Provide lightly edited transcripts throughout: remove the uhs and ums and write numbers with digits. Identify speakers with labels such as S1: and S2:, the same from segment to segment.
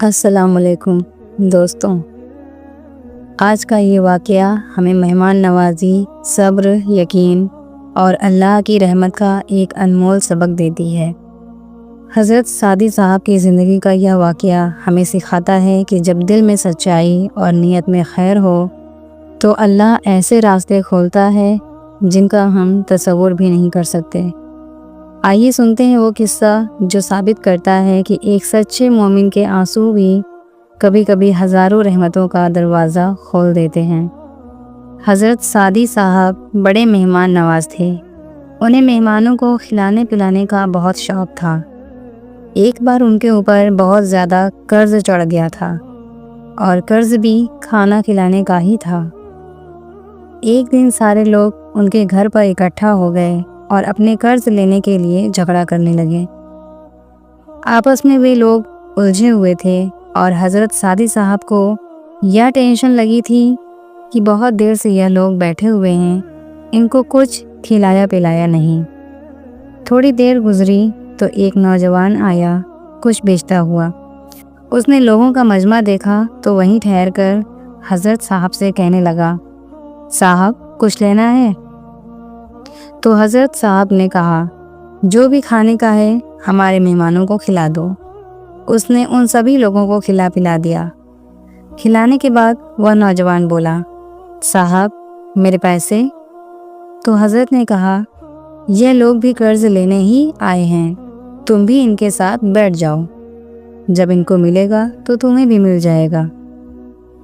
S1: السلام علیکم دوستوں، آج کا یہ واقعہ ہمیں مہمان نوازی، صبر، یقین اور اللہ کی رحمت کا ایک انمول سبق دیتی ہے۔ حضرت سعدی صاحب کی زندگی کا یہ واقعہ ہمیں سکھاتا ہے کہ جب دل میں سچائی اور نیت میں خیر ہو تو اللہ ایسے راستے کھولتا ہے جن کا ہم تصور بھی نہیں کر سکتے۔ آئیے سنتے ہیں وہ قصہ جو ثابت کرتا ہے کہ ایک سچے مومن کے آنسو بھی کبھی کبھی ہزاروں رحمتوں کا دروازہ کھول دیتے ہیں۔ حضرت سعدی صاحب بڑے مہمان نواز تھے۔ انہیں مہمانوں کو کھلانے پلانے کا بہت شوق تھا۔ ایک بار ان کے اوپر بہت زیادہ قرض چڑھ گیا تھا اور قرض بھی کھانا کھلانے کا ہی تھا۔ ایک دن سارے لوگ ان کے گھر پر اکٹھا ہو گئے اور اپنے قرض لینے کے لیے جھگڑا کرنے لگے۔ آپس میں وہ لوگ الجھے ہوئے تھے اور حضرت سعدی صاحب کو یہ ٹینشن لگی تھی کہ بہت دیر سے یہ لوگ بیٹھے ہوئے ہیں، ان کو کچھ کھلایا پلایا نہیں۔ تھوڑی دیر گزری تو ایک نوجوان آیا، کچھ بیچتا ہوا۔ اس نے لوگوں کا مجمع دیکھا تو وہیں ٹھہر کر حضرت صاحب سے کہنے لگا، صاحب کچھ لینا ہے؟ تو حضرت صاحب نے کہا، جو بھی کھانے کا ہے ہمارے مہمانوں کو کھلا دو۔ اس نے ان سبھی لوگوں کو کھلا پلا دیا۔ کھلانے کے بعد وہ نوجوان بولا، صاحب میرے پیسے؟ تو حضرت نے کہا، یہ لوگ بھی قرض لینے ہی آئے ہیں، تم بھی ان کے ساتھ بیٹھ جاؤ، جب ان کو ملے گا تو تمہیں بھی مل جائے گا۔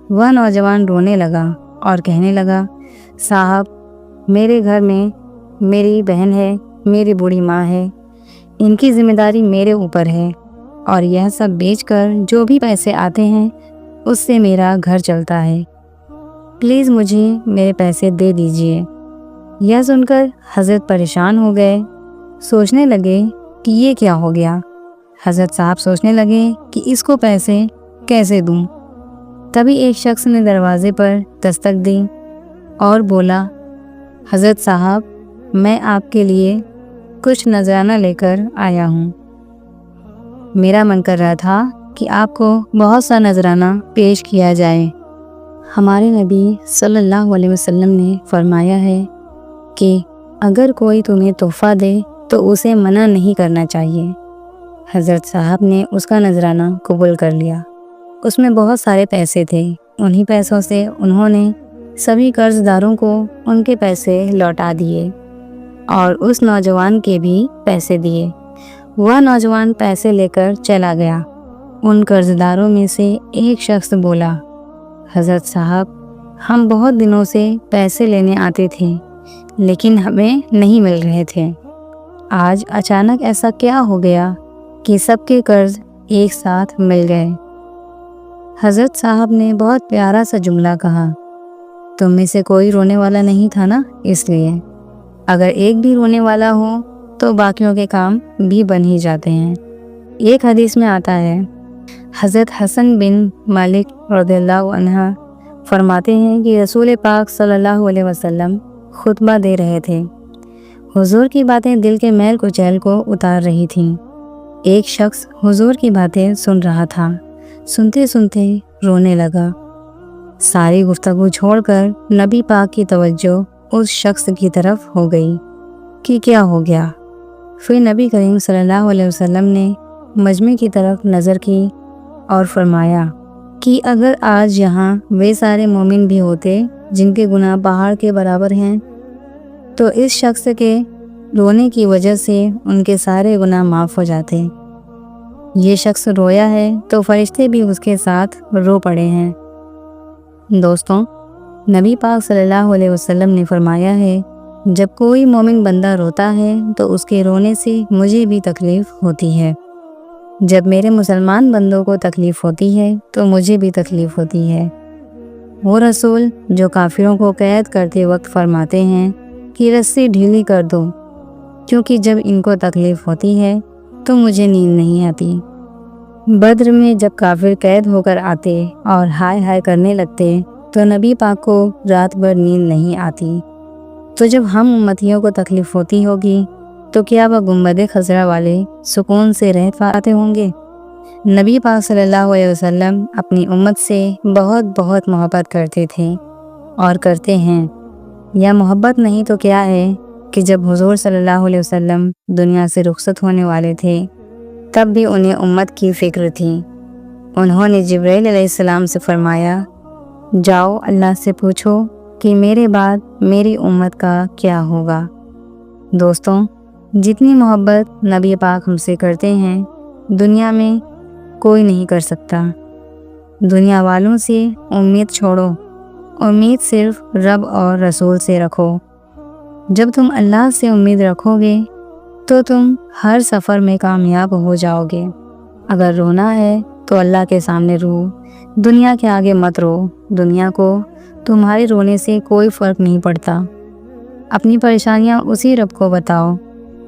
S1: وہ نوجوان رونے لگا اور کہنے لگا، صاحب میرے گھر میں میری بہن ہے، میری بوڑھی ماں ہے، ان کی ذمہ داری میرے اوپر ہے اور یہ سب بیچ کر جو بھی پیسے آتے ہیں اس سے میرا گھر چلتا ہے، پلیز مجھے میرے پیسے دے دیجئے۔ یہ سن کر حضرت پریشان ہو گئے، سوچنے لگے کہ یہ کیا ہو گیا۔ حضرت صاحب سوچنے لگے کہ اس کو پیسے کیسے دوں۔ تبھی ایک شخص نے دروازے پر دستک دی اور بولا، حضرت صاحب میں آپ کے لیے کچھ نذرانہ لے کر آیا ہوں۔ میرا من کر رہا تھا کہ آپ کو بہت سا نذرانہ پیش کیا جائے۔ ہمارے نبی صلی اللہ علیہ وسلم نے فرمایا ہے کہ اگر کوئی تمہیں تحفہ دے تو اسے منع نہیں کرنا چاہیے۔ حضرت صاحب نے اس کا نذرانہ قبول کر لیا۔ اس میں بہت سارے پیسے تھے۔ انہی پیسوں سے انہوں نے سبھی قرض داروں کو ان کے پیسے لوٹا دیے اور اس نوجوان کے بھی پیسے دیے۔ وہ نوجوان پیسے لے کر چلا گیا۔ ان قرض داروں میں سے ایک شخص بولا، حضرت صاحب ہم بہت دنوں سے پیسے لینے آتے تھے لیکن ہمیں نہیں مل رہے تھے، آج اچانک ایسا کیا ہو گیا کہ سب کے قرض ایک ساتھ مل گئے؟ حضرت صاحب نے بہت پیارا سا جملہ کہا، تم میں سے کوئی رونے والا نہیں تھا نا، اس لیے اگر ایک بھی رونے والا ہو تو باقیوں کے کام بھی بن ہی جاتے ہیں۔ ایک حدیث میں آتا ہے، حضرت حسن بن مالک رضی اللہ عنہ فرماتے ہیں کہ رسول پاک صلی اللہ علیہ وسلم خطبہ دے رہے تھے۔ حضور کی باتیں دل کے میل کچیل کو اتار رہی تھیں۔ ایک شخص حضور کی باتیں سن رہا تھا، سنتے سنتے رونے لگا۔ ساری گفتگو چھوڑ کر نبی پاک کی توجہ اس شخص کی طرف ہو گئی کہ کیا ہو گیا۔ پھر نبی کریم صلی اللہ علیہ وسلم نے مجمع کی طرف نظر کی اور فرمایا کہ اگر آج یہاں وہ سارے مومن بھی ہوتے جن کے گناہ پہاڑ کے برابر ہیں تو اس شخص کے رونے کی وجہ سے ان کے سارے گناہ معاف ہو جاتے۔ یہ شخص رویا ہے تو فرشتے بھی اس کے ساتھ رو پڑے ہیں۔ دوستوں، نبی پاک صلی اللہ علیہ وسلم نے فرمایا ہے، جب کوئی مومن بندہ روتا ہے تو اس کے رونے سے مجھے بھی تکلیف ہوتی ہے، جب میرے مسلمان بندوں کو تکلیف ہوتی ہے تو مجھے بھی تکلیف ہوتی ہے۔ وہ رسول جو کافروں کو قید کرتے وقت فرماتے ہیں کہ رسی ڈھیلی کر دو، کیونکہ جب ان کو تکلیف ہوتی ہے تو مجھے نیند نہیں آتی۔ بدر میں جب کافر قید ہو کر آتے اور ہائے ہائے کرنے لگتے تو نبی پاک کو رات بھر نیند نہیں آتی۔ تو جب ہم امتیوں کو تکلیف ہوتی ہوگی تو کیا وہ گنبد خضرا والے سکون سے رہ پاتے ہوں گے؟ نبی پاک صلی اللہ علیہ وسلم اپنی امت سے بہت بہت محبت کرتے تھے اور کرتے ہیں۔ یا محبت نہیں تو کیا ہے کہ جب حضور صلی اللہ علیہ وسلم دنیا سے رخصت ہونے والے تھے تب بھی انہیں امت کی فکر تھی۔ انہوں نے جبرائیل علیہ السلام سے فرمایا، جاؤ اللہ سے پوچھو کہ میرے بعد میری امت کا کیا ہوگا۔ دوستوں، جتنی محبت نبی پاک ہم سے کرتے ہیں دنیا میں کوئی نہیں کر سکتا۔ دنیا والوں سے امید چھوڑو، امید صرف رب اور رسول سے رکھو۔ جب تم اللہ سے امید رکھو گے تو تم ہر سفر میں کامیاب ہو جاؤ گے۔ اگر رونا ہے تو اللہ کے سامنے رو، دنیا کے آگے مت رو۔ دنیا کو تمہارے رونے سے کوئی فرق نہیں پڑتا۔ اپنی پریشانیاں اسی رب کو بتاؤ،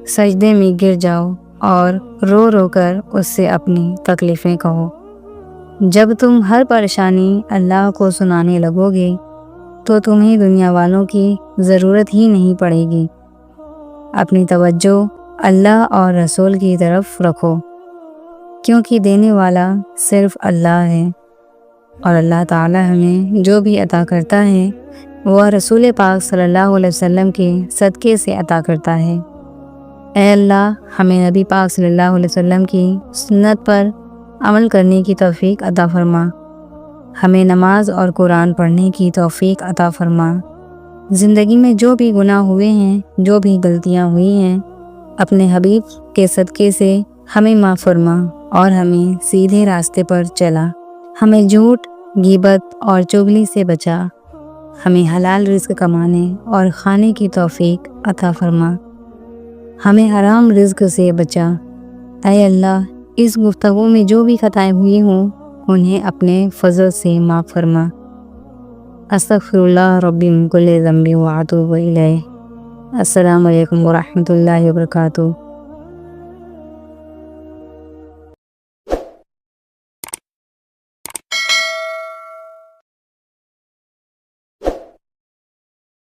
S1: سجدے میں گر جاؤ اور رو رو کر اس سے اپنی تکلیفیں کہو۔ جب تم ہر پریشانی اللہ کو سنانے لگو گے تو تمہیں دنیا والوں کی ضرورت ہی نہیں پڑے گی۔ اپنی توجہ اللہ اور رسول کی طرف رکھو، کیونکہ دینے والا صرف اللہ ہے، اور اللہ تعالی ہمیں جو بھی عطا کرتا ہے وہ رسول پاک صلی اللہ علیہ وسلم کے صدقے سے عطا کرتا ہے۔ اے اللہ، ہمیں نبی پاک صلی اللہ علیہ وسلم کی سنت پر عمل کرنے کی توفیق عطا فرما۔ ہمیں نماز اور قرآن پڑھنے کی توفیق عطا فرما۔ زندگی میں جو بھی گناہ ہوئے ہیں، جو بھی غلطیاں ہوئی ہیں، اپنے حبیب کے صدقے سے ہمیں معاف فرما اور ہمیں سیدھے راستے پر چلا۔ ہمیں جھوٹ، غیبت اور چغلی سے بچا۔ ہمیں حلال رزق کمانے اور کھانے کی توفیق عطا فرما۔ ہمیں حرام رزق سے بچا۔ اے اللہ، اس گفتگو میں جو بھی خطائیں ہوئی ہوں انہیں اپنے فضل سے معاف فرما۔ استغفر اللہ ربی من کل ذنب واتوب الیہ۔ السلام علیکم ورحمۃ اللہ وبرکاتہ۔